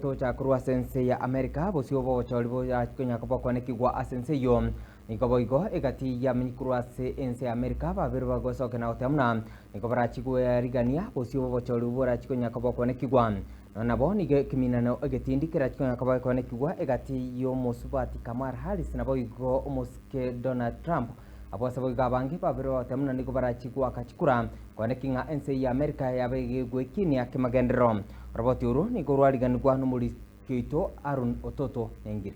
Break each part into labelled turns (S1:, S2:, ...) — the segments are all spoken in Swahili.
S1: to cha kurwa sense ya Amerika bosio bo cholibo ya konya ko kwa nekigwa asense yo nikobo igo egati ya mikurwa se ense Amerika ba berwa go soke na otamna nikobara chigwe ya rigania bosio bo cholibo ra chikonya ko kwa nekigwa nabo nige kiminano egetindi kira chikonya ko kwa nekigwa egati yo mosubati Kamala Harris nabo igo omoske Donald Trump abo sabo gabangi ba berwa otamna nikobara chigwa kachikura kwa nekinga ense ya Amerika ya bege gwekini ya kimagendero Roboti uru ni kurwariganirwa n'umuri kito Aaron Ototo Nengiri.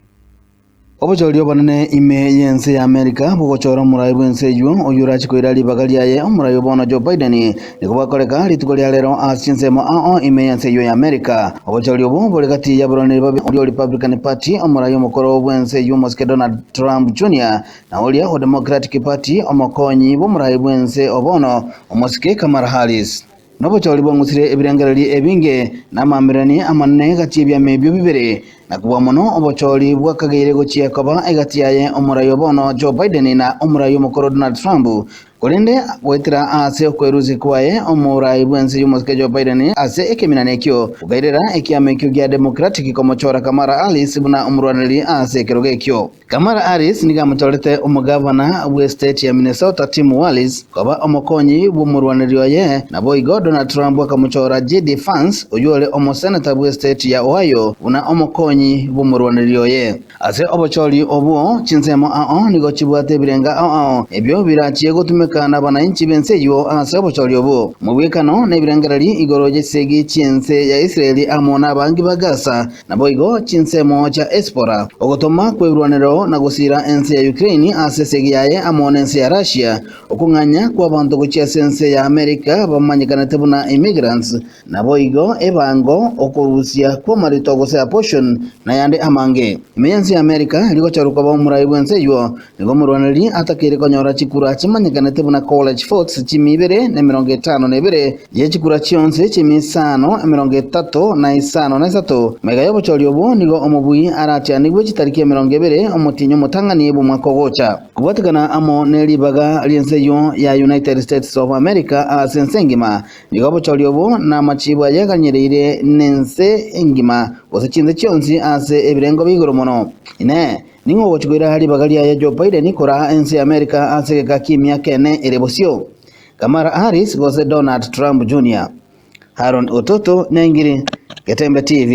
S2: Obochori obonene ime yense ya Amerika bugochora murayi bwense yu oyura chikoira libagali yaye omurayi obono Joe Biden nikubakoreka lituko lya lero asinsemo ime yense yu ya Amerika. Obochori obo bolegati ya burone babi oli Republican Party omurayi omukoro bwense yu moske Donald Trump Jr. na oli o Democratic Party omokonyi bomurayi bwense obono omoske Kamala Harris. Nobochori bongusire ebirengereri ebinge namamirani amanne gati ebya mebyo bibere nakuba mono obochori bwakageire gochia koba egati yaye omurayi obono Joe Biden na omurayi omukoro Donald Trump Kolende wetira ase okweruzi kwaye omurayi bwense yumoske Joe Biden ase ekeminane ekyo ugairera ekiame ekyo gya Democratic komochora Kamala Harris buna omurwaniri ase keroge ekyo. Kamala Harris niga mutorete omugavana we state ya Minnesota Tim Walz koba omokonyi bw'omurwaniri oye nabo igo Donald Trump akamuchora JD Vance oyole omosenator we state ya Ohio buna omokonyi bw'omurwaniri oye ase obochori obuo chinsemo nigo chibwate birenga ebyo birachiye gutumekana bananchi bense yo ase obochori obuo mubwekano nebirengereri igoroje segi chinse ya Israeli amona bangi bagasa nabo igo chinsemo cha espora ogotoma kwebirwaniro na gusira ense ya Ukraine ase segi yaye amona ense ya Russia okunganya kwa bantu gochia sense ya Amerika bamanyikana tebuna immigrants nabo igo ebango okurusia kwa marito gose portion na yande amange imensi ya Amerika liko charuka ba murayi bwense yo nigo murwaniri atakire konyora chikura chimanyikana tebuna college forts chimibere na 52 ye chikura chionse chimisano 35 mega yobo choliobo nigo omubui aratia nibwe chitariki 20 omutinyo mutangani bu mwakogocha kubatikana amo nelibaga liense yo ya United States of America asensengima nigo bocholiobo na machibwa yaganyereire nense engima osechinze chionsi ase ebirengo bigoro mono ine ningo gochigwira hali bagali ya Joe Biden kora ense ya Amerika ase kakimia kene erebosio Kamala Harris gose Donald Trump Jr. Aaron Ototo Nengiri Getembe TV.